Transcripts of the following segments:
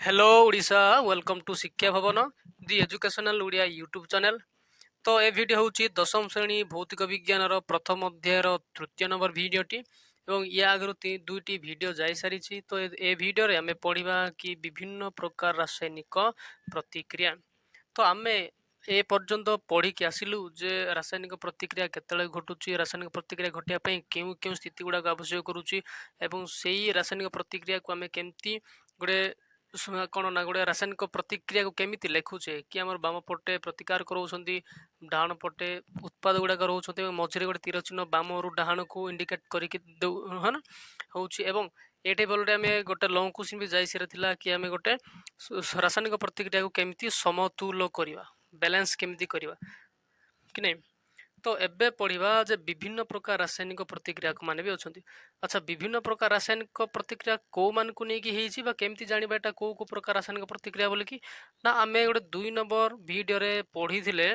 Hello Odisha welcome to शिक्षा भवन दि educational Odia YouTube channel. तो ए भिडियो हूँ दशम श्रेणी भौतिक विज्ञान प्रथम अध्याय तृतीय नंबर भिडियोटी और या आगु दुईटी भिडियो जाई सारी। तो ए भिडियो रे आमे पढ़िबा कि विभिन्न प्रकार रासायनिक प्रतिक्रिया। तो आमे ए पर्यंत पढ़िकी आसिलु जे रासायनिक प्रतिक्रिया केतले घटुची, रासायनिक प्रतिक्रिया घटिया पई केउ केउ स्थिति गुडा आवश्यक करूची एवं सेही रासायनिक प्रतिक्रिया को आमे केमती गोटे कौन ना गोटे रासायनिक प्रतिक्रिया को केमिति लेखुचे कि आम बाम पटे प्रतिकार कराउछंती, डाहाण पटे उत्पाद गुड़ाक रोचे, मझे गोटे तीर चिन्ह बाम रु डाहाण को इंडिकेट करके हाँ ना होउची। एवं ये टेबल रे आमे गोटे लॉन्ग क्वेश्चन भी जाई सिरा कि आमे गोटे रासायनिक प्रतिक्रिया को केमिति समतुल करिवा, बैलेंस केमिति करिवा कि नहीं। तो एबे पढ़िबा जे विभिन्न प्रकार रासायनिक प्रतिक्रिया माने भी अछंती। अच्छा, विभिन्न प्रकार रासायनिक प्रतिक्रिया को मान को नेकी हेछि बा केमती जानिबा एटा को प्रकार रासायनिक प्रतिक्रिया बोले कि ना आमे गोटे 2 नंबर वीडियो रे पढ़ी थिले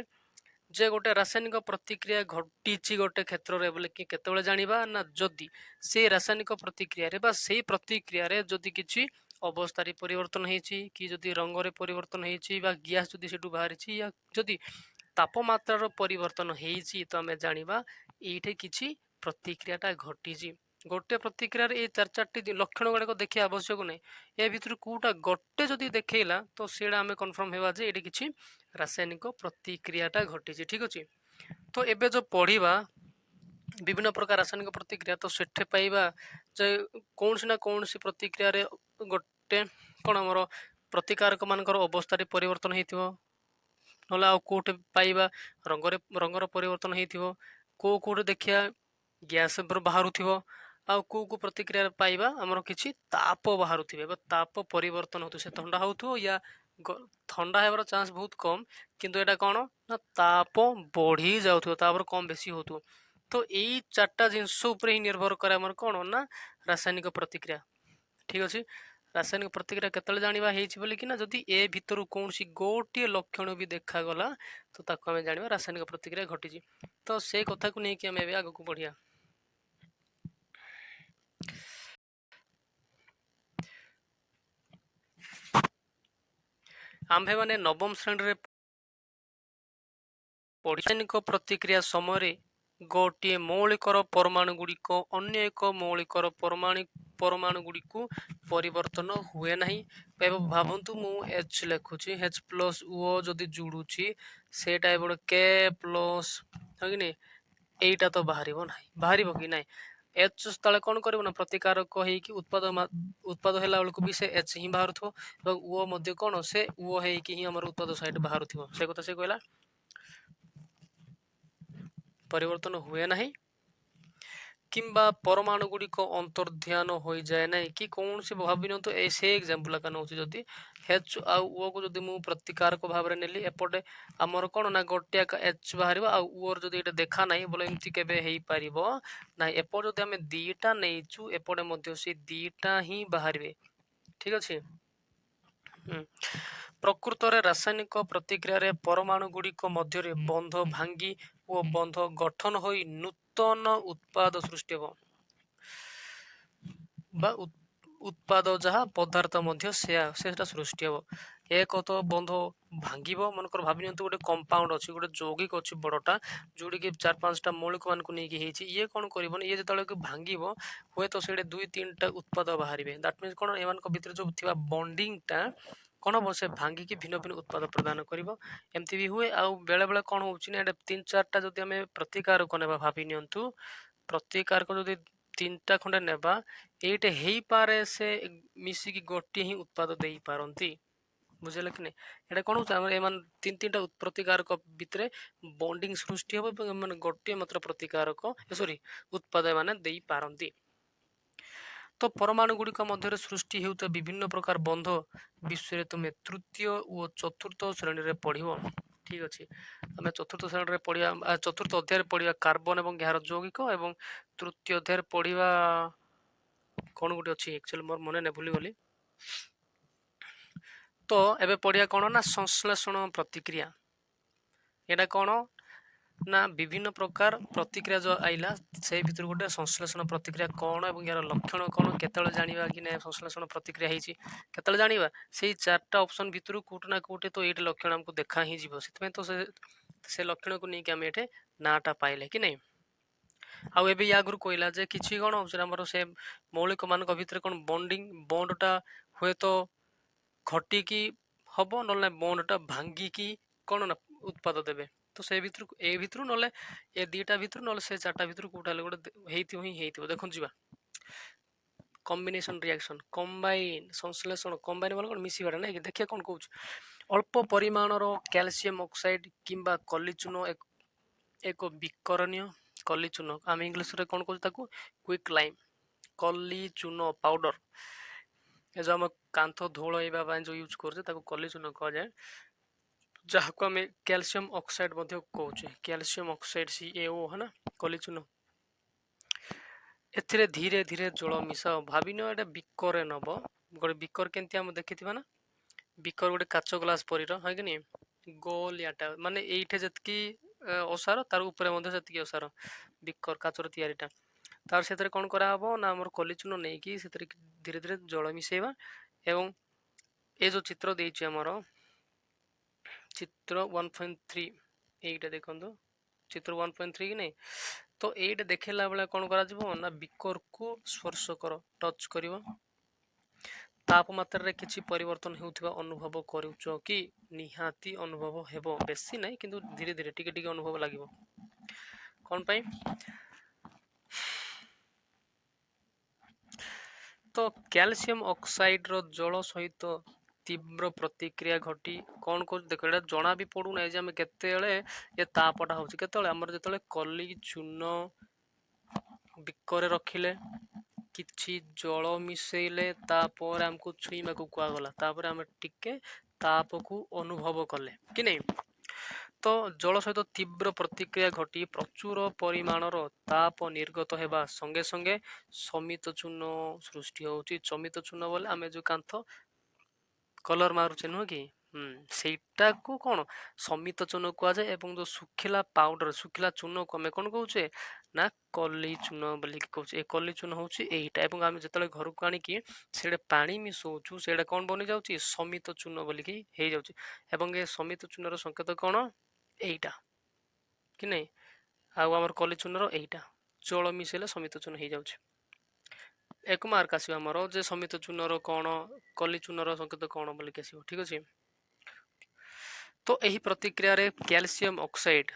जे गोटे रासायनिक प्रतिक्रिया घटिछि गोटे क्षेत्र रे बोले कि केतेबेले जानिबा ना जदि से रासायनिक प्रतिक्रिया रे बा सेही प्रतिक्रिया रे जदि किछि अवस्था रे परिवर्तन हेछि कि जदि रंग रे परिवर्तन हेछि बा गैस जदि सेटु बाहरिछि या जदि तापमात्रार परिवर्तन हेछि तो आमे जानिबा एइठे किछि प्रतिक्रियाटा घटिछि। गोटे प्रतिक्रिया ए चार चारटी लक्षण गुड़ाक देखिया आवश्यक नहीं। ए भितर कोटा गोटे जदि देखैला तो सेडा आमे कन्फर्म हेबा जे एठी किछि रासायनिक प्रतिक्रियाटा घटिछि। ठीक अछि। तो एबे जो पढ़िबा विभिन्न प्रकार रासायनिक प्रतिक्रिया तो सेठे पाइबा जे कौन ना कौन सी प्रतिक्रिया रे गोटे कौन हमर प्रतिकारक मानकर अवस्था रे परिवर्तन हेतिबो, नला आ कोटे पाइबा रंगर परिवर्तन हेतिबो, कोटे देखिया गैस बाहरुथिबो, आ को प्रतिक्रिया पाइबा हमर किछि ताप बाहरुथिबे, ताप परिवर्तन होतु से ठंडा होतु या ठंडा हेबार चांस बहुत कम, किंतु एटा कोन ना ताप बढ़ी जाउथो, तापर कम बेसी होतु। तो एई चारटा जिंस ऊपर ही निर्भर करे हमर कोन ना रासायनिक प्रतिक्रिया। ठीक अछि। रासायनिक प्रतिक्रिया केतले जानिबा हेछि बोले कि ना जदि ए भितरु कोनसी गोटे लक्षण भी देखा गला तो ताको हमें जानिबा रासायनिक प्रतिक्रिया घटिछि। तो से कथा को नै कि हमें आगु को बढ़िया। आम्भे माने नवम श्रेणी रे रासायनिक प्रतिक्रिया समय गोटे मौलिकर परमाणु गुड़िक अन्य एक मौलिकर परमाणु गुड़िक परिवर्तन हुए नहीं। भावतु मु एच लिखुची, एच प्लस ओ जदि जुड़ुची सेटा एबड के प्लस है कि नहीं, एटा तो बाहरिबो नाही, बाहरिबो कि नाही। एच तले कौन करिबो ना प्रतिकारक हेकी उत्पाद होला बेलको भी से एच ही बाहरुथो और ओ मध्ये कौन से ओ हेकी ही हमर उत्पाद साइड बाहरुथो, से कथा से कहला परिवर्तन हुए नहीं किंबा परमाणु गुड़िक अंतर्ध्यान हो जाए नहीं कि कौन से भावी तो ऐसे एग्जांपल का नउची जदी एच आ ओ को जदी मु प्रतिकारक भाव रे नेली एपटे हमर कोन ना गोटे एच बाहरिबो आ ओर जदी एटा देखा नाही बोले एमती केबे हेई परिबो ना। एपटे जदी हमें दीटा नेइचू एपटे मध्ये से दीटा ही बाहरिबे। ठीक अछि। प्रकृत रे रासायनिक प्रतिक्रिया रे परमाणु गुड़िक मध्य बंध भांगी और बंध गठन होई नूतन उत्पाद सृष्टि हो बा उत्पाद जहाँ पदार्थ मध्य सेटा सृष्टि हो। एक तो बंध भांगिबो, मनकर भाबि नियंतु गोटे कंपाउंड अछि, गोटे यौगिक अछि बड़टा जोडी कि चार पांचटा मौलिक मान को नेकी हेछि। ये कोन करबो ये जतले कि भांगिबो होय तो सेडे दुई तीनटा उत्पाद बाहरिबे। दैट मींस कोन एमान को भीतर जो थिबा बॉन्डिंग टा कोन हो से भांगी कि भिन्न भिन्न उत्पाद प्रदान करिवो। एमती भी हुए आ बेले बेले कोन होउछि ना एडे तीन चारटा जदि हमें प्रतिकार कोनेबा भाबि नियंतु प्रतिकार को जदि तीनटा खंडे नेबा एटे हेई पारे से मिसी की गोटी ही उत्पाद देई पारंती। बुझले कि नहीं। एटा कोन होता हमर एमान तीन तीनटा प्रतिकारक भितरे बॉन्डिंग सृष्टि हो माने गोटी मात्र प्रतिकारक सॉरी उत्पाद माने देई पारंती। तो परमाणु गुड़िक मध्य सृष्टि होता विभिन्न प्रकार बंध विषय तुम्हें तृतीय और चतुर्थ श्रेणी रे पढ़िबो। ठीक अच्छे। आम चतुर्थ श्रेणी रे पढ़िया चतुर्थ अध्याय पढ़िया कार्बन और यार यौगिक और तृतीय अध्याय पढ़िया कौन गोटे अच्छी एक्चुअली मोर मन नहीं भूली गली। तो एबे पढ़िया कौन ना संश्लेषण प्रतिक्रिया। एटा कौन ନା ବିଭିନ୍ନ ପ୍ରକାର ପ୍ରତିକ୍ରିୟା ଯୋଉ ଆଇଲା ସେଇ ଭିତରୁ ଗୋଟେ ସଂଶ୍ଳେଷଣ ପ୍ରତିକ୍ରିୟା କଣ ଏବଂ ଏହାର ଲକ୍ଷଣ କଣ କେତେବେଳେ ଜାଣିବା କି ନା ସଂଶ୍ଳେଷଣ ପ୍ରତିକ୍ରିୟା ହେଇଛି କେତେବେଳେ ଜାଣିବା ସେଇ ଚାରିଟା ଅପସନ ଭିତରୁ କୋଉଠି ନା କୋଉଠି ତ ଏଇଟା ଲକ୍ଷଣ ଆମକୁ ଦେଖା ହିଁ ଯିବ ସେଥିପାଇଁ ତ ସେ ଲକ୍ଷଣକୁ ନେଇକି ଆମେ ଏଠି ନାଁଟା ପାଇଲେ କି ନାଇଁ। ଆଉ ଏବେ ୟା ଆଗରୁ କହିଲା ଯେ କିଛି କଣ ଆମର ସେ ମୌଳିକ ମାନଙ୍କ ଭିତରେ କଣ ବଣ୍ଡଟା ହୁଏତ ଘଟିକି ହବ ନହେଲେ ବଣ୍ଡଟା ଭାଙ୍ଗିକି କଣ ନା ଉତ୍ପାଦ ଦେବେ। ତ ସେ ଭିତରୁ ଏ ଭିତରୁ ନହେଲେ ଏ ଦିଟା ଭିତରୁ ନହେଲେ ସେ ଚାରିଟା ଭିତରୁ କୋଉଟା ହେଲେ ଗୋଟେ ହେଇଥିବ ଦେଖନ୍ତୁ ଯିବା। କମ୍ବିନେସନ ରିଆକ୍ସନ କମ୍ବାଇନ ସଂଶ୍ଳେଷଣ କମ୍ବାଇନ ମାନେ କଣ ମିଶିବାଟା ନାଇଁ କି ଦେଖିବା କଣ କହୁଛୁ। ଅଳ୍ପ ପରିମାଣର କ୍ୟାଲସିୟମ ଅକ୍ସାଇଡ କିମ୍ବା କଲିଚୂନ ଏକ ବିକରଣୀୟ କଲିଚୂନ ଆମେ ଇଂଲିଶରେ କଣ କହୁଛୁ ତାକୁ କ୍ୱିକ୍ ଲାଇମ୍ କଲିଚୂନ ପାଉଡର ଏ ଯୋଉ ଆମ କାନ୍ଥ ଧୋଳେଇବା ପାଇଁ ଯୋଉ ୟୁଜ କରୁଛେ ତାକୁ କଲିଚୂନ କୁହାଯାଏ ଯାହାକୁ ଆମେ କ୍ୟାଲସିୟମ ଅକ୍ସାଇଡ ମଧ୍ୟ କହୁଛେ କ୍ୟାଲସିୟମ ଅକ୍ସାଇଡ CaO है ना କଲିଚୂନ ଏଥିରେ ଧୀରେ ଧୀରେ ଜଳ ମିଶାଅ ଭାବିନିଅ ଏଟା ବିକରେ ନବ ଗୋଟେ ବିକର କେମିତି ଆମେ ଦେଖିଥିବା ନା ବିକର ଗୋଟେ କାଚ ଗ୍ଲାସ ପରିର ହଁ କି ନାଇଁ ଗୋଲିଆଟା ମାନେ ଏଇଠି ଯେତିକି ଅସାର ତାର ଉପରେ ମଧ୍ୟ ସେତିକି ଅସାର ବିକର କାଚର ତିଆରିଟା ତାର ସେଥିରେ କଣ କରାହବ ନା ଆମର କଲିଚୂନ ନେଇକି ସେଥିରେ ଧୀରେ ଧୀରେ ଜଳ ମିଶେଇବା ଏବଂ ଏ ଯୋଉ ଚିତ୍ର ଦେଇଛି ଆମର ଚିତ୍ର 1.3 এইটা ଦେଖନ୍ତୁ ଚିତ୍ର 1.3 କି ନାଇଁ ତ ଏଇଟା ଦେଖେଇଲା ବେଳେ କଣ କରାଯିବ ନା ବିକରକୁ ସ୍ପର୍ଶ କର ଟଚ୍ କରିବ ତାପମାତ୍ରାରେ କିଛି ପରିବର୍ତ୍ତନ ହେଉଥିବା ଅନୁଭବ କରୁଛ କି ନିହାତି ଅନୁଭବ ହେବ ବେଶୀ ନାହିଁ କିନ୍ତୁ ଧୀରେ ଧୀରେ ଟିକେ ଟିକେ ଅନୁଭବ ଲାଗିବ କଣ ପାଇଁ ତ କ୍ୟାଲସିୟମ ଅକ୍ସାଇଡ ର ଜଳ ସହିତ ତୀବ୍ର ପ୍ରତିକ୍ରିୟା ଘଟି କଣ କରୁଛି ଦେଖ ଏଇଟା ଜଣା ବି ପଡୁନାହିଁ ଯେ ଆମେ କେତେବେଳେ ଏ ତାପଟା ହଉଛି କେତେବେଳେ ଆମର ଯେତେବେଳେ କଲି ଚୂନ ବିକରେ ରଖିଲେ କିଛି ଜଳ ମିଶେଇଲେ ତାପରେ ଆମକୁ ଛୁଇଁବାକୁ କୁହାଗଲା ତାପରେ ଆମେ ଟିକେ ତାପକୁ ଅନୁଭବ କଲେ କି ନାଇଁ ତ ଜଳ ସହିତ ତୀବ୍ର ପ୍ରତିକ୍ରିୟା ଘଟି ପ୍ରଚୁର ପରିମାଣର ତାପ ନିର୍ଗତ ହେବା ସଙ୍ଗେ ସଙ୍ଗେ ସମିତ ଚୂନ ସୃଷ୍ଟି ହଉଛି ସମିତ ଚୂନ ବୋଲେ ଆମେ ଯୋଉ କାନ୍ଥ କଲର ମାରୁଛେ ନୁହଁ କି ସେଇଟାକୁ କଣ ସମିତ ଚୂନ କୁହାଯାଏ ଏବଂ ଯୋଉ ଶୁଖିଲା ପାଉଡର ଶୁଖିଲା ଚୂନକୁ ଆମେ କଣ କହୁଛେ ନା କଲି ଚୂନ ବୋଲିକି କହୁଛେ ଏ କଲି ଚୂନ ହଉଛି ଏଇଟା ଏବଂ ଆମେ ଯେତେବେଳେ ଘରକୁ ଆଣିକି ସେଇଟା ପାଣି ମିଶଉଛୁ ସେଇଟା କଣ ବନି ଯାଉଛି ସମିତ ଚୂନ ବୋଲିକି ହେଇଯାଉଛି ଏବଂ ଏ ସମିତ ଚୂନର ସଂକେତ କଣ ଏଇଟା କି ନାଇଁ ଆଉ ଆମର କଲି ଚୂନର ଏଇଟା ଜଳ ମିଶେଇଲେ ସମିତ ଚୂନ ହେଇଯାଉଛି ଏକ ମାର୍କ ଆସିବ ଆମର ଯେ ସମିତ ଚୂନର କଣ କଲି ଚୂନର ସଂକେତ କଣ ବୋଲିକି ଆସିବ ଠିକ ଅଛି ତ ଏହି ପ୍ରତିକ୍ରିୟାରେ କ୍ୟାଲସିୟମ ଅକ୍ସାଇଡ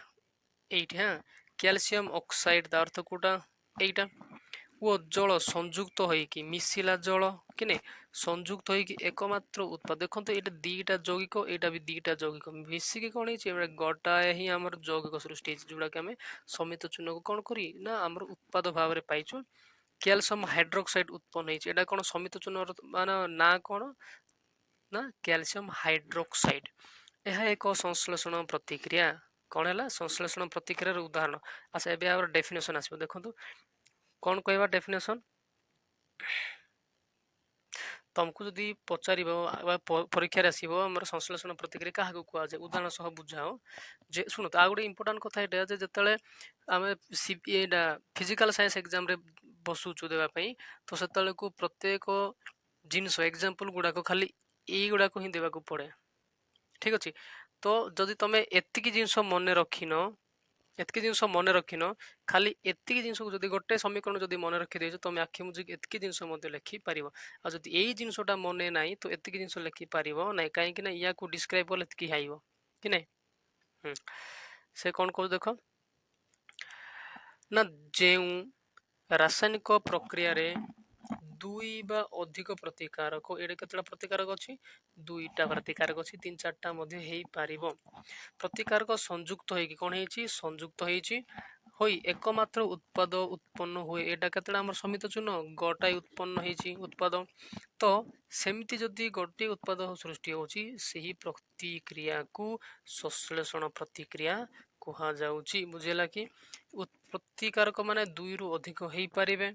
ଏଇଠି ହଁ କ୍ୟାଲସିୟମ ଅକ୍ସାଇଡ ତା ଅର୍ଥ କୋଉଟା ଏଇଟା ଓ ଜଳ ସଂଯୁକ୍ତ ହେଇକି ମିଶିଲା ଜଳ କି ନାଇଁ ସଂଯୁକ୍ତ ହେଇକି ଏକମାତ୍ର ଉତ୍ପାଦ ଦେଖନ୍ତୁ ଏଇଟା ଦିଟା ଯୌଗିକ ଏଇଟା ବି ଦିଟା ଯୌଗିକ ମିଶିକି କଣ ହେଇଛି ଗୋଟାଏ ହିଁ ଆମର ଯୌଗିକ ସୃଷ୍ଟି ହେଇଛି ଯୋଉଟା କି ଆମେ ସମିତ ଚୂନକୁ କଣ କରି ନା ଆମର ଉତ୍ପାଦ ଭାବରେ ପାଇଛୁ କ୍ୟାଲସିୟମ ହାଇଡ୍ରୋକ୍ସାଇଡ ଉତ୍ପନ୍ନ ହେଇଛି ଏଇଟା କଣ ସମିତ ଚୂନର ମାନେ ନା କଣ ନା କ୍ୟାଲସିୟମ ହାଇଡ୍ରୋକ୍ସାଇଡ ଏହା ଏକ ସଂଶ୍ଳେଷଣ ପ୍ରତିକ୍ରିୟା କଣ ହେଲା ସଂଶ୍ଳେଷଣ ପ୍ରତିକ୍ରିୟାର ଉଦାହରଣ ଆଚ୍ଛା ଏବେ ଆମର ଡେଫିନେସନ ଆସିବ ଦେଖନ୍ତୁ କଣ କହିବା ଡେଫିନେସନ ତମକୁ ଯଦି ପଚାରିବ ପରୀକ୍ଷାରେ ଆସିବ ଆମର ସଂଶ୍ଳେଷଣ ପ୍ରତିକ୍ରିୟା କାହାକୁ କୁହାଯାଏ ଉଦାହରଣ ସହ ବୁଝାଅ ଯେ ଶୁଣ ଆଉ ଗୋଟେ ଇମ୍ପୋର୍ଟାଣ୍ଟ କଥା ଏଇଟା ଯେ ଯେତେବେଳେ ଆମେ ଏଇଟା ଫିଜିକାଲ ସାଇନ୍ସ ଏକ୍ଜାମରେ ବସୁଛୁ ଦେବା ପାଇଁ ତ ସେତେବେଳକୁ ପ୍ରତ୍ୟେକ ଜିନିଷ ଏକ୍ଜାମ୍ପଲ ଗୁଡାକ ଖାଲି ଏଇଗୁଡାକ ହିଁ ଦେବାକୁ ପଡେ ଠିକ ଅଛି ତ ଯଦି ତମେ ଏତିକି ଜିନିଷ ମନେ ରଖିନ ଖାଲି ଏତିକି ଜିନିଷକୁ ଯଦି ଗୋଟେ ସମୀକରଣ ଯଦି ମନେ ରଖିଦେଇଛ ତମେ ଆଖି ମୁଜିକି ଏତିକି ଜିନିଷ ମଧ୍ୟ ଲେଖିପାରିବ ଆଉ ଯଦି ଏଇ ଜିନିଷଟା ମନେ ନାହିଁ ତ ଏତିକି ଜିନିଷ ଲେଖିପାରିବ ନାହିଁ କାହିଁକି ନା ୟାକୁ ଡିସ୍କ୍ରାଇବ କଲେ ଏତିକି ହାଇବ କି ନାଇଁ ସେ କଣ କରୁ ଦେଖ ନା ଯେଉଁ ରାସାୟନିକ ପ୍ରକ୍ରିୟାରେ ଦୁଇ ବା ଅଧିକ ପ୍ରତିକାରକ ଏଇଟା କେତେଟା ପ୍ରତିକାରକ ଅଛି ଦୁଇଟା ପ୍ରତିକାରକ ଅଛି ତିନି ଚାରିଟା ମଧ୍ୟ ହେଇପାରିବ ପ୍ରତିକାରକ ସଂଯୁକ୍ତ ହେଇକି କଣ ହେଇଛି ସଂଯୁକ୍ତ ହେଇଛି ହୋଇ ଏକମାତ୍ର ଉତ୍ପାଦ ଉତ୍ପନ୍ନ ହୁଏ ଏଇଟା କେତେଟା ଆମର ସମିତ ଚୂନ ଗୋଟାଏ ଉତ୍ପନ୍ନ ହେଇଛି ଉତ୍ପାଦ ତ ସେମିତି ଯଦି ଗୋଟିଏ ଉତ୍ପାଦ ସୃଷ୍ଟି ହଉଛି ସେହି ପ୍ରତିକ୍ରିୟାକୁ ସଂଶ୍ଳେଷଣ ପ୍ରତିକ୍ରିୟା କୁହାଯାଉଛି ବୁଝିଲା କି ପ୍ରତିକାରକ ମାନେ ଦୁଇରୁ ଅଧିକ ହେଇପାରିବେ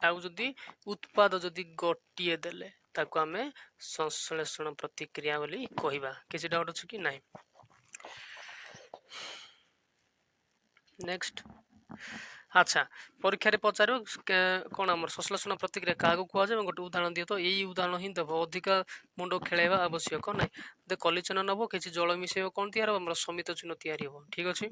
ଆଉ ଯଦି ଉତ୍ପାଦ ଯଦି ଗୋଟିଏ ଦେଲେ ତାକୁ ଆମେ ସଂଶ୍ଳେଷଣ ପ୍ରତିକ୍ରିୟା ବୋଲି କହିବା କିଛି ଡାଉଟ ଅଛି କି ନାହିଁ नेक्स्ट अच्छा परीक्षा रे पचारो कौन आम संश्लेषण प्रतिक्रिया क्या कहुए गोटे उदाहरण दिए तो यही उदाहरण ही देव अधिका मुंड खेलवा आवश्यक ना दे कलिचन नब किसी जल मिसेब कौन तैयार हम समित चिन्ह तैयारी हो ठीक अच्छे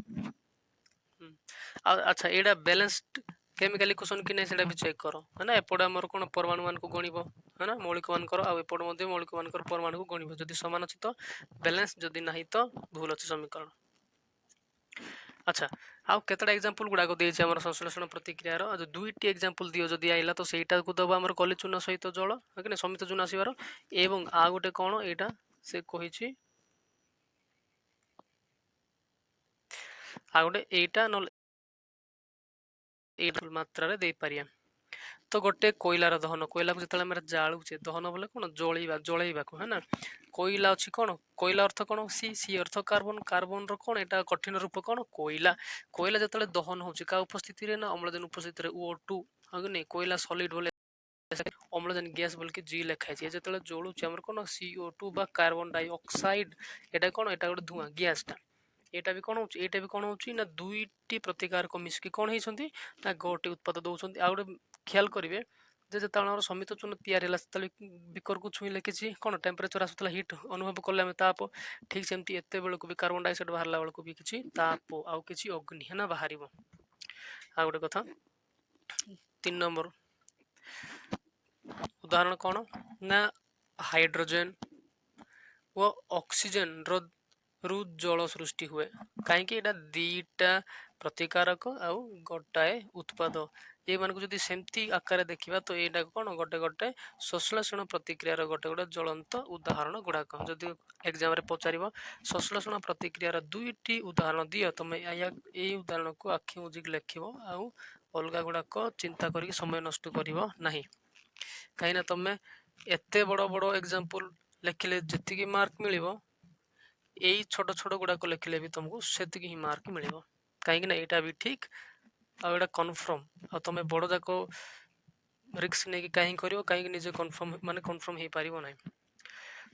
अच्छा एटा बैलेंस्ड केमिकल इक्वेशन कि नहीं सेटा भी चेक करो है ना एपटे आमर कौन परमाणु मान को गणिब है ना मौलिक मानकर आ एपटे मध्य मौलिक मानकर परमाणु को गणिब जदि समान अच्छी तो बैलेंस जदि नहीं तो भूल अच्छे समीकरण अच्छा आउ केतटा एग्जांपल गुडा को देइछ हमर संश्लेषण प्रतिक्रिया रो जो दुईटी एग्जांपल दियो जदि आइला तो सेटा को दबा हमर कली चूना सहित जल है समित चूना आसीबार एवं आ गोटे कोन एटा से कहिछि आ गोटे एटा न एटा मात्रा रे दे पारिया तो गोटे कोयलार दहन कोयला को जतले हम जालुचे दहन बोले कोन जळैबा जळैबा को है ना कोयला अछि कोन कोयला अर्थ कोन सी सी अर्थ कार्बन कार्बन रो कोन एटा कठिन रूप कोन कोयला कोयला जतले दहन होछि का उपस्थिति रे ना अम्लजान उपस्थिति रे O2 अग्नि कोयला सॉलिड बोले अम्लजान गैस बोल के जी लिखा है जतले जळुछि हमर कोन CO2 बा कार्बन डाई ऑक्साइड एटा कोन एटा गोटे धुआं गैस टा एटा भी कोन होछि एटा भी कोन होछि ना दुईटी प्रतिकार को मिसकी कोन हेछंती ना गोटे उत्पाद दउछंती आ गोटे ख्याल करिवे जे जेतले हमर समित चून तैयार होला तले बिकर को छुई लेकिछि कोन टेम्परेचर आसुतला हीट अनुभव करले हम ताप ठीक सेमती एते बेल को भी कार्बन डाइऑक्साइड बाहरला बेल को भी किछि ताप आ किछि अग्नि है ना बाहरिबो आ गोटे कथा 3 नंबर उदाहरण कौन ना हाइड्रोजन व ऑक्सीजन रु जल सृष्टि हुए कहीं दीटा प्रतिकारक आउ गोटाए उत्पाद ये मान को सेमती आकार देखा तो यहाँ कौन गोटे गोटे संश्लेषण प्रतिक्रिया गोटे गोटे ज्वलंत उदाहरण गुड़ाक जदि एग्जाम पचार संश्लेषण प्रतिक्रिया दुईटी उदाहरण दियो तुम यही उदाहरण को आखि मुझिक लिख आउ अलग गुड़ाक चिंता कर समय नष्ट कर कहीं तुम एत बड़ बड़ एग्जांपल लिखिले जी मार्क मिल यही छोट छोट गुड़ाक लिखिले भी तुमको से ही मार्क मिल कहीं यहाँ भी ठीक आटा कन्फर्म आ तुम बड़ जाक रिस्क नहीं कहीं कर कहीं निजे कन्फर्म माने कन्फर्म हो पार ना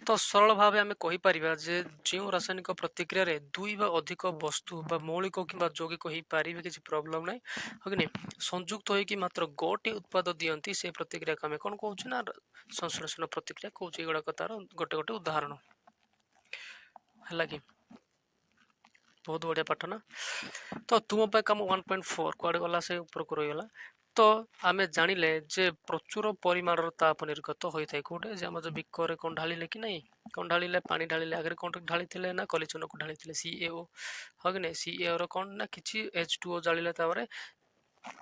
तो सरल भाव आम कहीपर जो रासायनिक प्रतिक्रिया रे दुई बा अधिक वस्तु बा मौलिक कि यौगिक हो पारे किसी प्रोब्लेम ना हाँ कि संयुक्त होगी मात्र गोटे उत्पाद दियंती से प्रतिक्रिया को आम कौन कौच ना संश्लेषण प्रतिक्रिया कौच गुड़ाक तार गोटे गोटे उदाहरण है कि बहुत बढ़िया पाठ ना तो तुम कम 1.4 कुआडे गला से ऊपर को रहीगला तो आम जानिले जे प्रचुर परिमाण ताप निर्गत होता है कौटे जो बिकर कौन ढाले कि नहीं कौन ढाले पानी ढाले आगे कौन ढाली ना कलिचन को ढाली CaO हाँ कि नहीं CaO कौन ना कि H2O जाले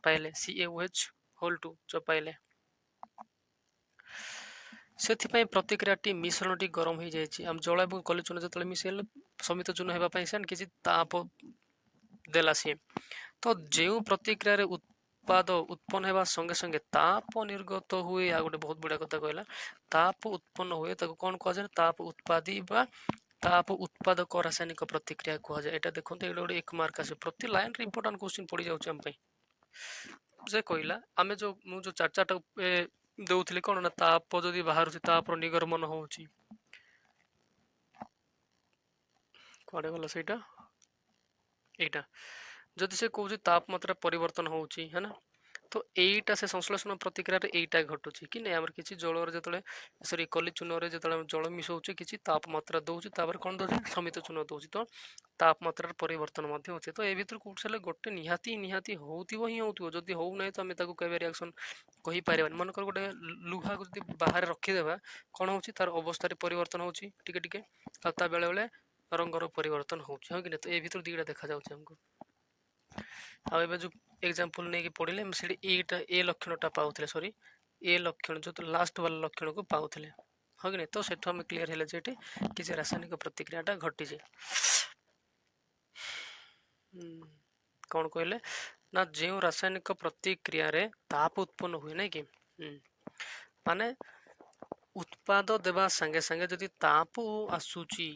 पाइले CaOH होल 2 जो पाइले से प्रतिक्रिया मिश्रण गरम हो जाए आम जल और कलिचून जो मिसेल समित चून होगापी से किसी ताप देला सी तो जो प्रतिक्रिया उत्पाद उत्पन्न होगा संगे संगे ताप निर्गत हुए आ गोटे बहुत बढ़िया कथा कहला ताप उत्पन्न हुए कौन कहुए ताप उत्पादी बा ताप उत्पादक रासायनिक प्रतिक्रिया कहुए यहाँ देखो ये गोटे 1 मार्क आस प्रति लाइन इंपोर्टाट क्वेश्चन पड़ जाए से कहला आम जो मुझे चार चार्टा दौली कौन ना ताप जदि बाहर तापर निगर्मन हो कड़े गला से यहाँ जदि से कौन तापमात्रा परिवर्तन होची है ना तो यहीटा से संश्लेषण प्रतिक्रिया यहीटा घटुची कि नहीं आमर किसी जल जो सरी कली चून जो जल मिसाऊे किसी तापमात्रा दूसरी कौन दौर समित चून दूसरी तो तापमात्रा परिवर्तन होचे तो ये भर कौन गोटे निहाती निहाती ही होती हो ना तो आम कह रिएक्शन कहीपर मनकर गोटे लुहा को बाहर रखीदे कौन हो तार अवस्था परिवर्तन होती बेले बेले रंगर परिवर्तन हो कि नहीं तो ये भर दुईटा देखा जाऊँ आमको आउ जो एग्जांपल नहीं पढ़ले एटा ए लक्षणटा पाऊले सॉरी ए लक्षण जो लास्ट वाला लक्षण को पाऊले हाँ कि नहीं तो सेठू आम क्लीयर है किसी रासायनिक प्रतिक्रियाटा घटी कौन कहले ना जो रासायनिक प्रतिक्रिया रे ताप उत्पन्न हुए ना कि माने उत्पाद देवा संगे संगे जदि ताप आसूची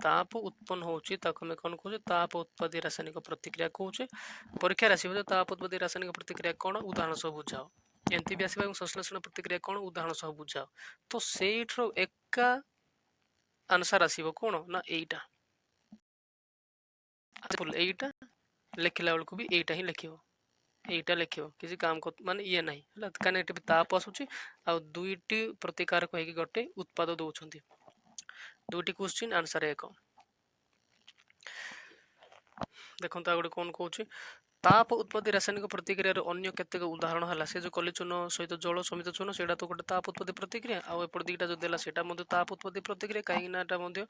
ताप उत्पन्न होची आम कौन कहे ताप उत्पादी रासायनिक प्रतिक्रिया कहे परीक्षा आसो ताप उत्पादी रासायनिक प्रतिक्रिया कौन उदाहरण सब बुझाओ एमती भी आसवा संश्लेषण प्रतिक्रिया कौन उदाहरण सब बुझाओ तो सेठर एका आंसर आसो कौन ना एटा ଲେଖିଲା ବେଳକୁ ବି ଏଇଟା ହିଁ ଲେଖିବ, ଏଇଟା ଲେଖିବ, କିଛି କାମ ମାନେ ଇଏ ନାହିଁ ହେଲା, କାରଣ ଏଠି ବି ତାପ ଆସୁଛି ଆଉ ଦୁଇଟି ପ୍ରତିକାରକ ହେଇକି ଗୋଟେ ଉତ୍ପାଦ ଦଉଛନ୍ତି। ଦୁଇଟି କ୍ୱେଶ୍ଚିନ୍ ଆନ୍ସର ଏକ। ଦେଖନ୍ତୁ ଆଉ ଗୋଟେ କଣ କହୁଛି, ତାପ ଉତ୍ପତ୍ତି ରାସାୟନିକ ପ୍ରତିକ୍ରିୟାର ଅନ୍ୟ କେତେକ ଉଦାହରଣ ହେଲା, ସେ ଯୋଉ କଲି ଚୂନ ସହିତ ଜଳ ସମିତ ଚୂନ ସେଇଟା ତ ଗୋଟେ ତାପ ଉତ୍ପତ୍ତି ପ୍ରତିକ୍ରିୟା, ଆଉ ଏପଟେ ଦିଟା ଯଦି ଦେଲା ସେଇଟା ମଧ୍ୟ ତାପ ଉତ୍ପତ୍ତି ପ୍ରତିକ୍ରିୟା, କାହିଁକି ନା ଏଟା ମଧ୍ୟ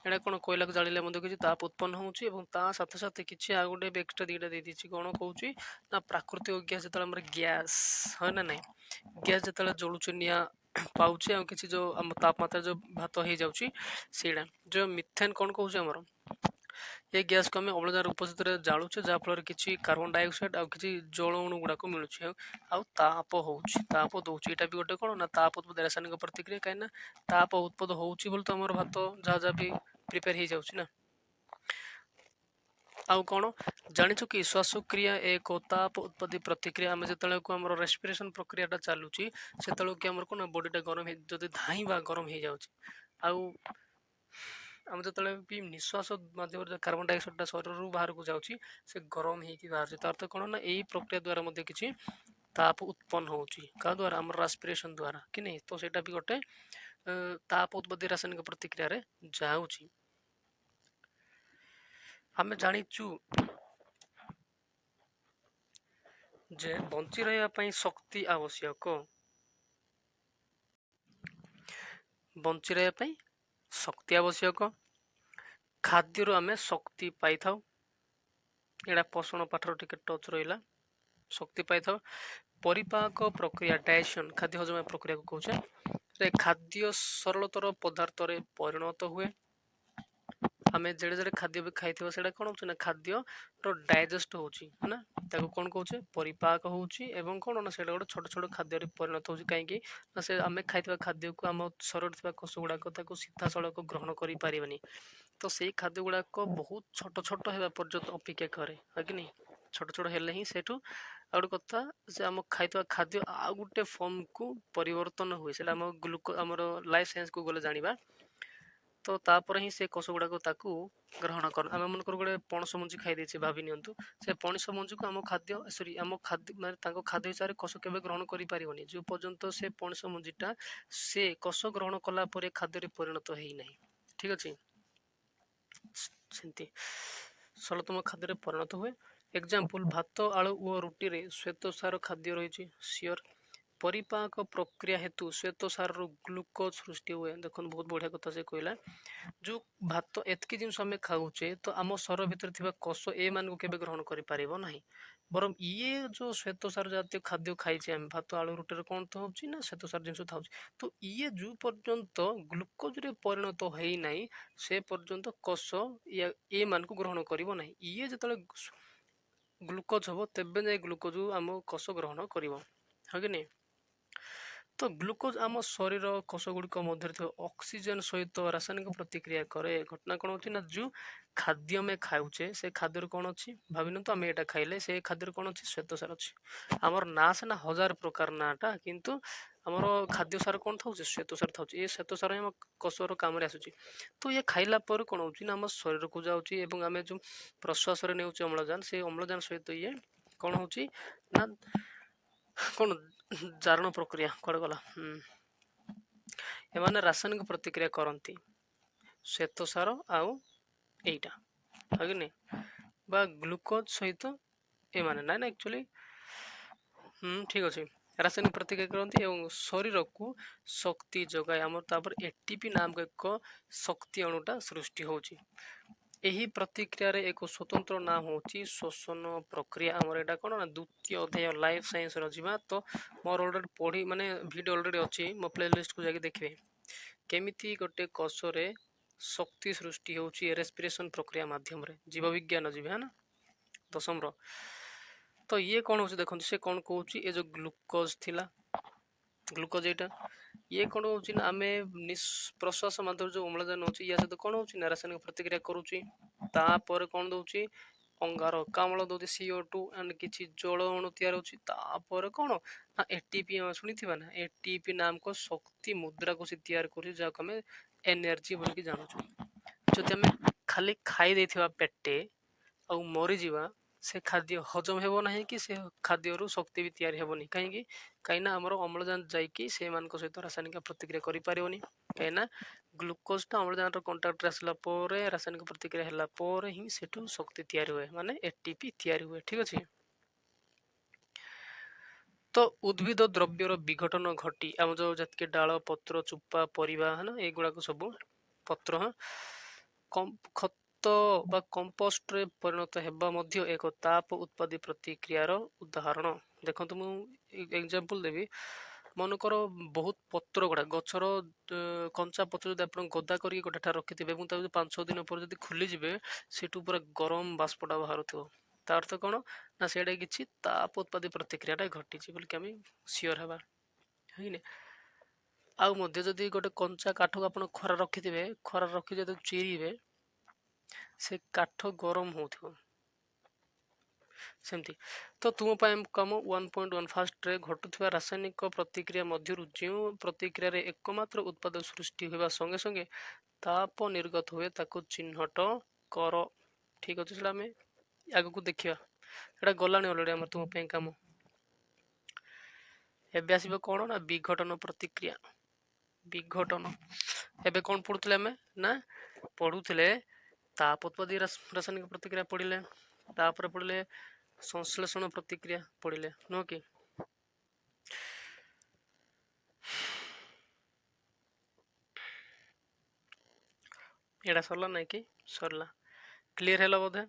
ଏଇଟା କଣ କୋଇଲାକୁ ଜାଳିଲେ ମଧ୍ୟ କିଛି ତାପ ଉତ୍ପନ୍ନ ହଉଛି, ଏବଂ ତା ସାଥେ ସାଥେ କିଛି ଆଉ ଗୋଟେ ଏକ୍ସଟ୍ରା ଦିଟା ଦେଇଦେଇଛି, କଣ କହୁଛି ନା ପ୍ରାକୃତିକ ଗ୍ୟାସ ଯେତେବେଳେ ଆମର ଗ୍ୟାସ ହଁ ନା ନାଇଁ, ଗ୍ୟାସ ଯେତେବେଳେ ଜଳୁଛି ନିଆଁ ପାଉଛି ଆଉ କିଛି ଯୋଉ ଆମ ତାପମାତ୍ରା ଯୋଉ ଭାତ ହେଇଯାଉଛି ସେଇଟା ଯୋଉ ମିଥେନ କଣ କହୁଛି ଆମର, ଏ ଗ୍ୟାସକୁ ଆମେ ଅମ୍ଳଜାନ ଉପସ୍ଥିତିରେ ଜାଳୁଛେ, ଯାହାଫଳରେ କିଛି କାର୍ବନ ଡାଇଅକ୍ସାଇଡ ଆଉ କିଛି ଜଳ ଅଣୁ ଗୁଡାକ ମିଳୁଛି, ଆଉ ତାପ ହଉଛି, ତାପ ଦଉଛି। ଏଇଟା ବି ଗୋଟେ କଣ ନା ତାପ ଉତ୍ପତ୍ତି ରାସାୟନିକ ପ୍ରତିକ୍ରିୟା, କାହିଁକି ନା ତାପ ଉତ୍ପଦ ହଉଛି ବୋଲି ତ ଆମର ଭାତ ଯାହା ଯାହା ବି ପ୍ରିପେୟାର ହେଇଯାଉଛି ନା। ଆଉ କଣ ଜାଣିଛୁ କି ଶ୍ୱାସକ୍ରିୟା ଏକ ତାପ ଉତ୍ପତ୍ତି ପ୍ରତିକ୍ରିୟା, ଆମେ ଯେତେବେଳକୁ ଆମର ରେସ୍ପିରେସନ ପ୍ରକ୍ରିୟାଟା ଚାଲୁଛି ସେତେବେଳକୁ କି ଆମର କଣ ବଡିଟା ଗରମ ହେଇ ଯଦି ଧାଇଁବା ଗରମ ହେଇଯାଉଛି, ଆଉ ଆମେ ଯେତେବେଳେ ବି ନିଶ୍ୱାସ ମାଧ୍ୟମରେ କାର୍ବନ ଡାଇଅକ୍ସାଇଡ ଶରୀରରୁ ବାହାରକୁ ଯାଉଛି ସେ ଗରମ ହେଇକି ବାହାରୁଛି, ତାର ଅର୍ଥ କଣ ନା ଏଇ ପ୍ରକ୍ରିୟା ଦ୍ଵାରା ମଧ୍ୟ କିଛି ତାପ ଉତ୍ପନ୍ନ ହଉଛି, କାହା ଦ୍ଵାରା ଆମର ରେସ୍ପିରେସନ ଦ୍ଵାରା କି ନାହିଁ, ତ ସେଇଟା ବି ଗୋଟେ ତାପ ଉତ୍ପତ୍ତି ରାସାୟନିକ ପ୍ରତିକ୍ରିୟାରେ ଯାଉଛି। ଆମେ ଜାଣିଛୁ ଯେ ବଞ୍ଚି ରହିବା ପାଇଁ ଶକ୍ତି ଆବଶ୍ୟକ, ବଞ୍ଚି ରହିବା ପାଇଁ ଶକ୍ତି ଆବଶ୍ୟକ, ଖାଦ୍ୟରୁ ଆମେ ଶକ୍ତି ପାଇଥାଉ, ଏଇଟା ପୋଷଣ ପାଠର ଟିକେ ଟଚ୍ ରହିଲା, ଶକ୍ତି ପାଇଥାଉ। ପରିପାକ ପ୍ରକ୍ରିୟା ଡାଇଜେସନ ଖାଦ୍ୟ ହଜମ ପ୍ରକ୍ରିୟାକୁ କହୁଛେ, ଖାଦ୍ୟ ସରଳତର ପଦାର୍ଥରେ ପରିଣତ ହୁଏ, ଆମେ ଯେଡେ ଯେଡେ ଖାଦ୍ୟ ବି ଖାଇଥିବା ସେଇଟା କଣ ହଉଛି ନା ଖାଦ୍ୟର ଡାଇଜେଷ୍ଟ ହଉଛି ନା, ତାକୁ କଣ କହୁଛେ ପରିପାକ ହଉଛି, ଏବଂ କଣ ନା ସେଇଟା ଗୋଟେ ଛୋଟ ଛୋଟ ଖାଦ୍ୟରେ ପରିଣତ ହଉଛି, କାହିଁକି ନା ସେ ଆମେ ଖାଇଥିବା ଖାଦ୍ୟକୁ ଆମ ଶରୀରରେ ଥିବା କୋଷ ଗୁଡାକ ତାକୁ ସିଧାସଳଖ ଗ୍ରହଣ କରିପାରିବନି, ତ ସେଇ ଖାଦ୍ୟ ଗୁଡାକ ବହୁତ ଛୋଟ ଛୋଟ ହେବା ପର୍ଯ୍ୟନ୍ତ ଅପେକ୍ଷା କରେ, ହଁ କି ନାଇଁ, ଛୋଟ ଛୋଟ ହେଲେ ହିଁ ସେଠୁ ଆଉ ଗୋଟେ କଥା ସେ ଆମ ଖାଇଥିବା ଖାଦ୍ୟ ଆଉ ଗୋଟେ ଫର୍ମକୁ ପରିବର୍ତ୍ତନ ହୁଏ, ସେଇଟା ଆମ ଆମର ଲାଇଫ ସାଇନ୍ସକୁ ଗଲେ ଜାଣିବା, ତ ତାପରେ ହିଁ ସେ କୋଷ ଗୁଡାକ ତାକୁ ଗ୍ରହଣ କର। ଆମେ ମନେକର ଗୋଟେ ପଣସ ମଞ୍ଜି ଖାଇ ଦେଇଛେ ଭାବି ନିଅନ୍ତୁ, ସେ ପଣସ ମଞ୍ଜିକୁ ଆମ ଖାଦ୍ୟ ସରି ଆମ ଖାଦ୍ୟ ମାନେ ତାଙ୍କ ଖାଦ୍ୟ ହିସାବରେ କୋଷ କେବେ ଗ୍ରହଣ କରିପାରିବନି ଯୋଉ ପର୍ଯ୍ୟନ୍ତ ସେ ପଣସ ମଞ୍ଜିଟା ସେ କୋଷ ଗ୍ରହଣ କଲା ପରେ ଖାଦ୍ୟରେ ପରିଣତ ହେଇନାହିଁ, ଠିକ ଅଛି, ସେମିତି ସରଳତମ ଖାଦ୍ୟରେ ପରିଣତ ହୁଏ। ଏକ୍ଜାମ୍ପଲ ଭାତ ଆଳୁ ଓ ରୁଟିରେ ଶ୍ୱେତସାର ଖାଦ୍ୟ ରହିଛି, ସିଓର। ପରିପାକ ପ୍ରକ୍ରିୟା ହେତୁ ଶ୍ୱେତସାରରୁ ଗ୍ଲୁକୋଜ ସୃଷ୍ଟି ହୁଏ, ଦେଖନ୍ତୁ ବହୁତ ବଢିଆ କଥା ସେ କହିଲା, ଯୋଉ ଭାତ ଏତିକି ଜିନିଷ ଆମେ ଖାଉଛେ ତ ଆମ ଶରୀର ଭିତରେ ଥିବା କୋଷ ଏମାନଙ୍କୁ କେବେ ଗ୍ରହଣ କରିପାରିବ ନାହିଁ, ବରଂ ଇଏ ଯୋଉ ଶ୍ୱେତସାର ଜାତୀୟ ଖାଦ୍ୟ ଖାଇଛେ ଆମେ ଭାତ ଆଳୁ ରୁଟିରେ କଣ ତ ହଉଛି ନା ଶ୍ୱେତସାର ଜିନିଷ ଥାଉଛି, ତ ଇଏ ଯୋଉ ପର୍ଯ୍ୟନ୍ତ ଗ୍ଲୁକୋଜରେ ପରିଣତ ହେଇନାହିଁ ସେ ପର୍ଯ୍ୟନ୍ତ କୋଷ ଏମାନଙ୍କୁ ଗ୍ରହଣ କରିବ ନାହିଁ, ଇଏ ଯେତେବେଳେ ଗ୍ଲୁକୋଜ ହବ ତେବେ ଯାଇ ଗ୍ଲୁକୋଜ ଆମ କୋଷ ଗ୍ରହଣ କରିବ, ହଁ କି ନାଇଁ। ତ ଗ୍ଲୁକୋଜ ଆମ ଶରୀର କୋଷ ଗୁଡିକ ମଧ୍ୟରେ ଥିବା ଅକ୍ସିଜେନ ସହିତ ରାସାୟନିକ ପ୍ରତିକ୍ରିୟା କରେ, ଘଟଣା କଣ ହଉଛି ନା ଯୋଉ ଖାଦ୍ୟ ଆମେ ଖାଉଛେ ସେ ଖାଦ୍ୟରେ କଣ ଅଛି ଭାବିନିଅନ୍ତୁ, ଆମେ ଏଇଟା ଖାଇଲେ ସେ ଖାଦ୍ୟରେ କଣ ଅଛି ଶ୍ୱେତସାର ଅଛି, ଆମର ନାଁ ସିନା ହଜାର ପ୍ରକାର ନାଁଟା କିନ୍ତୁ ଆମର ଖାଦ୍ୟ ସାର କଣ ଥାଉଛି ଶ୍ୱେତସାର ଥାଉଛି, ଏ ଶ୍ୱେତସାର ହିଁ ଆମ କୋଷର କାମରେ ଆସୁଛି, ତ ଇଏ ଖାଇଲା ପରେ କଣ ହଉଛି ନା ଆମ ଶରୀରକୁ ଯାଉଛି ଏବଂ ଆମେ ଯୋଉ ପ୍ରଶ୍ୱାସରେ ନେଉଛି ଅମ୍ଳଜାନ, ସେ ଅମ୍ଳଜାନ ସହିତ ଇଏ କଣ ହଉଛି ନା କଣ ଜାରଣ ପ୍ରକ୍ରିୟା କୁଆଡେ ଗଲା, ଏମାନେ ରାସାୟନିକ ପ୍ରତିକ୍ରିୟା କରନ୍ତି ଶ୍ୱେତସାର ଆଉ ଏଇଟା, ହଁ କି ନାଇଁ, ବା ଗ୍ଲୁକୋଜ ସହିତ ଏମାନେ ନାଇଁ ନା ଆକ୍ଚୁଆଲି ଠିକ ଅଛି, ରାସାୟନିକ ପ୍ରତିକ୍ରିୟା କରନ୍ତି ଏବଂ ଶରୀରକୁ ଶକ୍ତି ଯୋଗାଏ, ଆମର ତାପରେ ଏଟିପି ନାମକ ଏକ ଶକ୍ତି ଅଣୁଟା ସୃଷ୍ଟି ହଉଛି, ଏହି ପ୍ରତିକ୍ରିୟାରେ ଏକ ସ୍ୱତନ୍ତ୍ର ନାଁ ହଉଛି ଶ୍ୱସନ ପ୍ରକ୍ରିୟା। ଆମର ଏଇଟା କଣ ନା ଦ୍ୱିତୀୟ ଅଧ୍ୟାୟ ଲାଇଫ ସାଇନ୍ସର ଯିବା, ତ ମୋର ଅଲରେଡି ପଢି ମାନେ ଭିଡିଓ ଅଲରେଡି ଅଛି ମୋ ପ୍ଲେ ଲିଷ୍ଟକୁ ଯାଇକି ଦେଖିବେ, କେମିତି ଗୋଟେ କୋଷରେ ଶକ୍ତି ସୃଷ୍ଟି ହଉଛି ରେସ୍ପିରେସନ ପ୍ରକ୍ରିୟା ମାଧ୍ୟମରେ, ଜୀବ ବିଜ୍ଞାନ ଯିବେ ହଁ ନା ଦଶମର। ତ ଇଏ କଣ ହଉଛି ଦେଖନ୍ତୁ, ସେ କଣ କହୁଛି ଏ ଯୋଉ ଗ୍ଲୁକୋଜ ଥିଲା, ଗ୍ଲୁକୋଜ ଏଇଟା ଇଏ କଣ ହଉଛି ନା ଆମେ ପ୍ରଶ୍ୱାସ ମାଧ୍ୟମରେ ଯୋଉ ଅମ୍ଳଜାନ ଅଛି ୟା ସହିତ କଣ ହଉଛି ନା ରାସାୟନିକ ପ୍ରତିକ୍ରିୟା କରୁଛି, ତାପରେ କଣ ଦଉଛି ଅଙ୍ଗାରକାମ୍ଳ ଦଉଛି CO2 ଆଣ୍ଡ କିଛି ଜଳ ଅଣୁ ତିଆରି ହଉଛି, ତାପରେ କଣ ନା ଏଟିପି ଶୁଣିଥିବା ନା ଏଟିପି ନାମକ ଶକ୍ତି ମୁଦ୍ରାକୁ ସେ ତିଆରି କରୁଛି, ଯାହାକୁ ଆମେ ଏନର୍ଜି ବୋଲିକି ଜାଣୁଛୁ। ଯଦି ଆମେ ଖାଲି ଖାଇ ଦେଇଥିବା ପେଟେ ଆଉ ମରିଯିବା से खाद्य हजम हेबो नाही कि से खाद्यरू शक्ति भी तैयारी हेबोनी कहीं ना हमर अम्लजान जाइकी से मानक सहित रासायनिक प्रतिक्रिया करि पारिबोनी कहीं ना ग्लूकोज टा अम्लजान रो कांटेक्ट आसला पोरे रासायनिक प्रतिक्रिया हला पोरे ही सेठू शक्ति तैयारी हुए माने एटीपी तैयारी हुए ठीक अछि। तो उद्भिद द्रव्यर विघटन घटी आम जो जतके डाल पत्र चुप्पा परिबा है ना एगुड़ा सब पत्र हाँ खत बा कंपोस्ट रे परिणत हेबा मध्य एक ताप उत्पादी प्रतिक्रियार उदाहरण देखंतु मु एग्जांपल देबी मनकर बहुत पत्र गुड़ा गछर कंचा पत्र जब आप गदा करके गोटे ठार रखिथे मुझे 5-6 दिन पर जब खुली जिवे सेठू पूरा गरम बाष्पटा बाहर ता अर्थ कौन ना से किसी ताप उत्पादी प्रतिक्रियाटा घटी बोलिक आम सियोर हवा है आउ मध्य जदि गोटे कंचा काठ को आप खरा रखिथे खरा रखी जब चिरीबे से काठ गरम हो सेमती तो तुम कम 1.1 फास्ट रे घटुवा रासायनिक प्रतिक्रिया मध्यरु जो प्रतिक्रिया रे एकमात्र उत्पाद सृष्टि होगा संगे संगे ताप निर्गत हुए ताको चिन्हट कर ठीक अच्छे से आम आग को देखा एटा गलानी अलरेडी आम तुम कम एबे आसीबो कोन ना विघटन प्रतिक्रिया विघटन एबे कौन पढ़ुले आम ना पढ़ुले ताप उत्पादी रासायनिक प्रतिक्रिया पढ़िले तापर पढ़िले संश्लेषण प्रतिक्रिया पढ़िले नुह कि एटा सरला नहीं कि सरला क्लियर है बोधे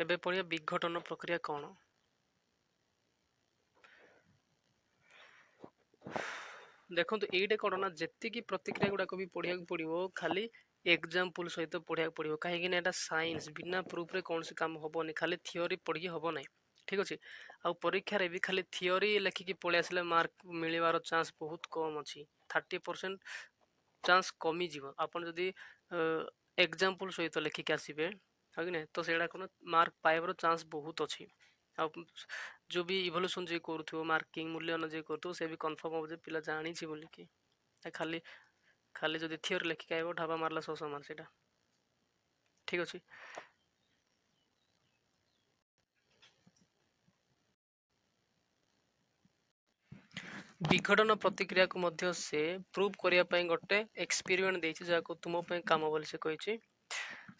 एबे पढ़िया विघटन प्रक्रिया कौन देखो ये कौन ना जी प्रतिक्रिया गुड़ाक भी पढ़ा पड़ो खाली एग्जाम्पल सहित पढ़ा पड़ो कहीं साइंस बिना प्रूफ रे कौन सी काम हेनी खाली थियोरी पढ़ी हम ना ठीक अच्छे आ परीक्षा भी खाली थियोरी लेखिकी पलि आसले मार्क मिलवार चांस बहुत कम अच्छी 30% चांस कमी जीव आपन जदि एग्जाम्पल सहित लेखिकी आसबे है कि तो से कौन मार्क पाइबार चांस बहुत अच्छी आ जो भी इवोल्यूशन जे करूथो मार्किंग मूल्यांकन जे करूथो से भी कन्फर्म हो जे पिला जानी छी बोली कि खाली खाली जदि थियोरी लेखिक आइबो ढाबा मारला सब समान सेटा ठीक अछि। विघटन प्रतिक्रिया को मध्य से प्रूव करिया पई गोटे एक्सपेरिमेंट देछि जाको तुम पई काम बोली से कहिछि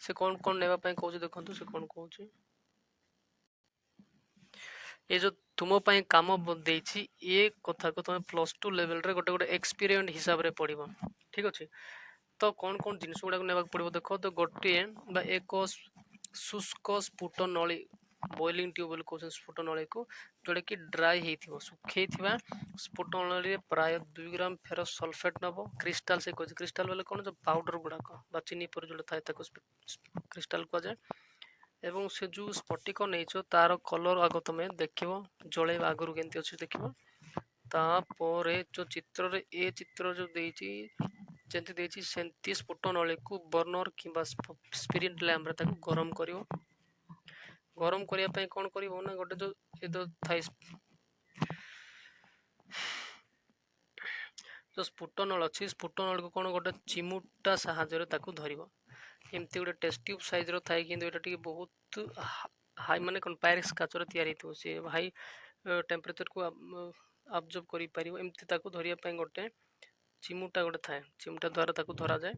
से कौन कौन नेबा पई कहउछि देखंतु से कौन कहउछि ये जो तुम पई काम देछि ये कथा को तुम +2 लेवल रे गोटे गोटे एक्सपेरिमेंट हिसाब रे पढ़िबो ठीक अछि। तो कौन कौन जिनिस गुडा नेबा पड़िबो देखो तो गोटे बा एक शुष्क स्फुट नली बॉइलिंग ट्यूब कहते स्फुट नली को जोटा कि ड्राई होइथिबो सुखै थिबा स्फुट नली प्राय 2 ग्राम फेरस सल्फेट नबो क्रिस्टाल से कहछि क्रिस्टाल वाले कौन जो पाउडर गुडाक बा चीनी पर जोटा थाए ताको क्रिस्टाल को जाए एवं से जो स्फटिक नहीं तार कलर आग तुम देखिबो जळेबा आगरु केंती अछि देखिबो तापर जो चित्र रे ए चित्र जो देछि जेंति देछि सेंती स्फुट नली को बर्नर किबा स्पिरिट लैम्प रे ताको गरम करिवो गरम करिया पई कोन करिवो ना गोटे जो ए तो थाई जो स्फुट नल अछि स्फुट नल को कोन गोटे चिमुटा साहाय्य ताको धरिवो एमती गोटे टेस्ट ट्यूब साइज रो थाई किंतु एटा टिके बहुत हाई माने कोन पायरिक्स काचर तयारी थो से हाई टेम्परेचर को अब्जॉर्ब करि परिवो एमती ताको धरिया पई गोटे चिमुटा गोटे थाए चिमुटा द्वारा ताको धरा जाए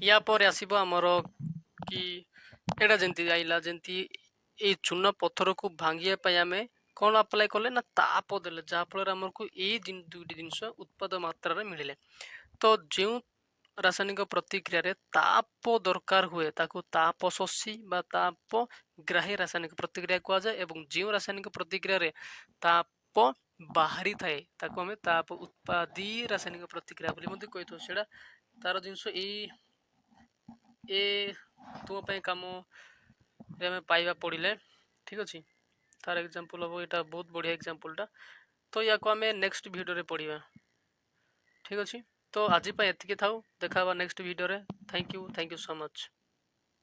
या पर आसीबो हमर कि एटा जेंती आइला जेंती ए चूना पत्थर को भांगिया पई आमे कौन अप्लाई कले ना ताप देले जहा फल हमको ए दुईटी जिनस उत्पाद मात्रा रे मिलिले। तो जो रासायनिक प्रतिक्रिया रे ताप दरकार हुए ताको ताप शोषी बा ताप ग्राही रासायनिक प्रतिक्रिया कहा जाए एवं जो रासायनिक प्रतिक्रिया रे ताप बाहरी थाए ताको हमें ताप उत्पादी रासायनिक प्रतिक्रिया बोली मध्ये कहितो सेडा तार जिनस ए तुम पे काम रे हमें पाइबा पड़िले ठीक अछि। तार एग्जांपल हो एटा बहुत बढ़िया एग्जांपलटा तो या को हमें नेक्स्ट वीडियो रे पढ़िबा ठीक अछि। तो आज एतिकी थाउ देखा नेक्स्ट वीडियो रे। Thank you so much.